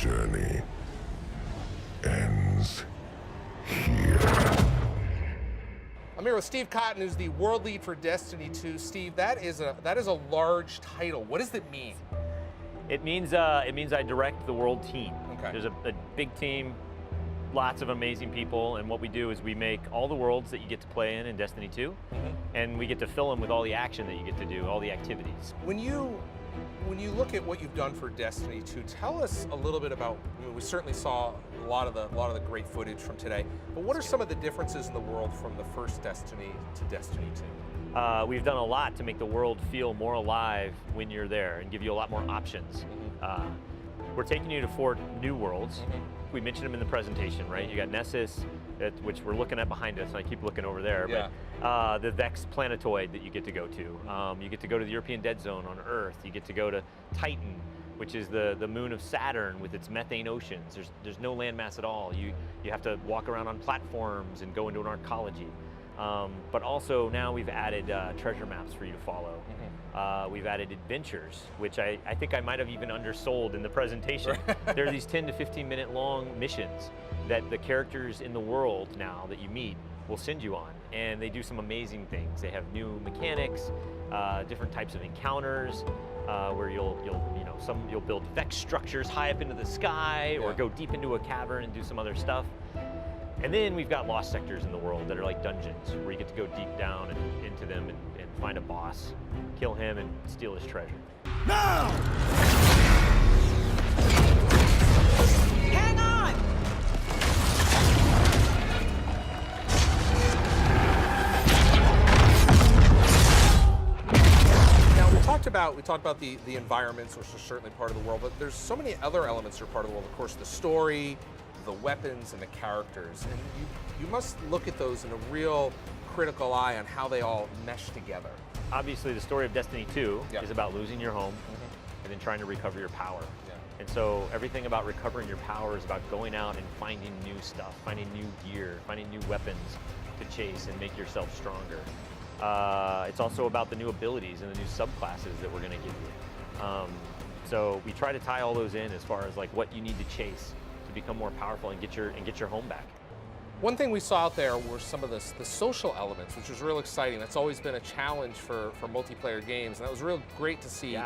journey ends here. I'm here with Steve Cotton, who's the world lead for Destiny 2. Steve, that is a large title. What does it mean? It means I direct the world team. Okay. There's a big team, lots of amazing people, and what we do is we make all the worlds that you get to play in Destiny 2, and we get to fill them with all the action that you get to do, all the activities. When you look at what you've done for Destiny 2, tell us a little bit about. I mean, we certainly saw a lot of the great footage from today. But what are some of the differences in the world from the first Destiny to Destiny 2? We've done a lot to make the world feel more alive when you're there and give you a lot more options. We're taking you to 4 new worlds. We mentioned them in the presentation, right? You got Nessus, which we're looking at behind us, and I keep looking over there. Yeah. But the Vex planetoid that you get to go to. You get to go to the European Dead Zone on Earth. You get to go to Titan, which is the moon of Saturn with its methane oceans. There's no landmass at all. You have to walk around on platforms and go into an arcology. But also now we've added treasure maps for you to follow. We've added adventures, which I think I might have even undersold in the presentation. There are these 10 to 15 minute long missions that the characters in the world now that you meet will send you on, and they do some amazing things. They have new mechanics, different types of encounters, where you'll build Vex structures high up into the sky, or go deep into a cavern and do some other stuff. And then we've got lost sectors in the world that are like dungeons, where you get to go deep down and into them and find a boss, kill him, and steal his treasure. Now! Hang on! Now we talked about the environments, which are certainly part of the world, but there's so many other elements that are part of the world. Of course, the story, the weapons, and the characters, and you must look at those in a real critical eye on how they all mesh together. Obviously, the story of Destiny 2 is about losing your home and then trying to recover your power. And so everything about recovering your power is about going out and finding new stuff, finding new gear, finding new weapons to chase and make yourself stronger. It's also about the new abilities and the new subclasses that we're going to give you. So we try to tie all those in as far as like what you need to chase to become more powerful and get your home back. One thing we saw out there were some of the social elements, which was real exciting. That's always been a challenge for multiplayer games, and that was real great to see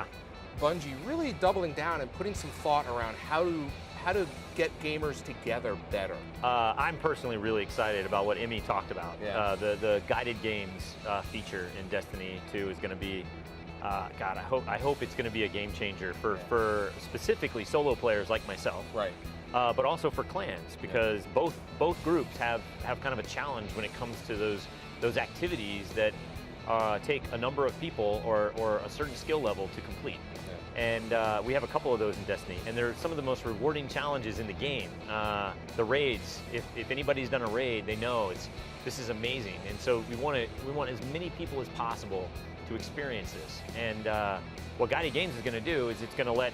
Bungie really doubling down and putting some thought around how to get gamers together better. I'm personally really excited about what Emmy talked about. The guided games feature in Destiny 2 is going to be, God, I hope it's going to be a game changer for specifically solo players like myself. Right. But also for clans, because both groups have kind of a challenge when it comes to those activities that take a number of people or a certain skill level to complete. And we have a couple of those in Destiny, and they're some of the most rewarding challenges in the game. The raids, if anybody's done a raid, they know this is amazing, and so we want as many people as possible to experience this. And what Guided Games is going to do is it's going to let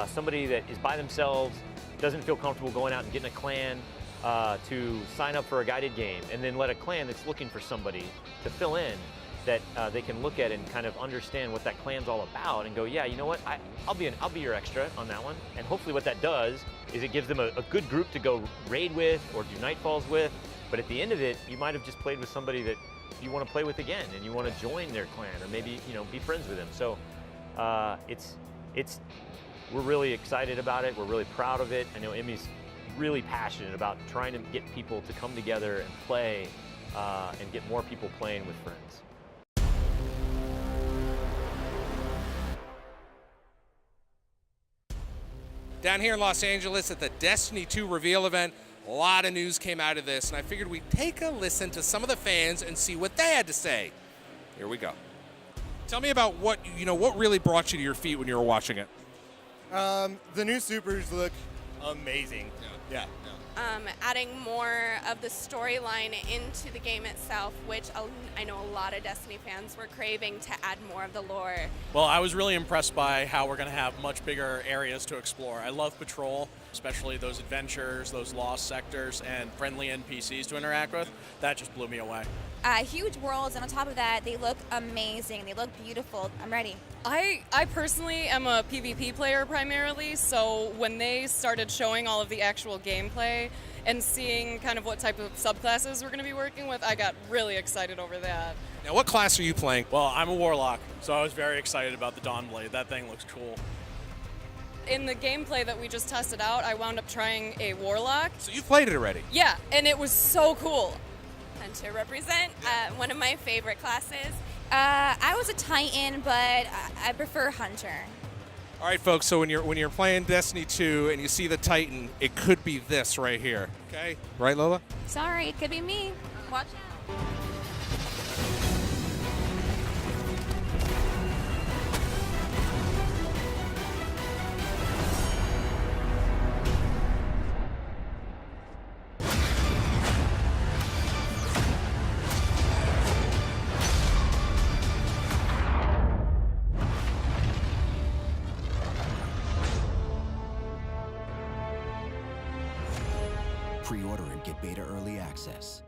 somebody that is by themselves, doesn't feel comfortable going out and getting a clan to sign up for a guided game, and then let a clan that's looking for somebody to fill in that they can look at and kind of understand what that clan's all about and go, yeah, you know what, I'll be your extra on that one. And hopefully what that does is it gives them a good group to go raid with or do Nightfalls with. But at the end of it, you might have just played with somebody that you want to play with again and you want to join their clan or maybe be friends with them. So we're really excited about it. We're really proud of it. I know Emmy's really passionate about trying to get people to come together and play and get more people playing with friends. Down here in Los Angeles at the Destiny 2 reveal event, a lot of news came out of this, and I figured we'd take a listen to some of the fans and see what they had to say. Here we go. Tell me about what really brought you to your feet when you were watching it. The new supers look amazing. Yeah. Adding more of the storyline into the game itself, which I know a lot of Destiny fans were craving to add more of the lore. Well, I was really impressed by how we're going to have much bigger areas to explore. I love Patrol, especially those adventures, those lost sectors, and friendly NPCs to interact with. That just blew me away. huge worlds, and on top of that, they look amazing. They look beautiful. I'm ready. I personally am a PvP player primarily, so when they started showing all of the actual gameplay and seeing kind of what type of subclasses we're going to be working with, I got really excited over that. Now, what class are you playing? Well, I'm a warlock, so I was very excited about the Dawnblade. That thing looks cool. In the gameplay that we just tested out, I wound up trying a warlock. So you've played it already? Yeah, and it was so cool. Hunter represent one of my favorite classes. I was a Titan, but I prefer Hunter. All right, folks. So when you're playing Destiny 2 and you see the Titan, it could be this right here. Okay, right, Lola? Sorry, it could be me. Watch out. Pre-order and get beta early access.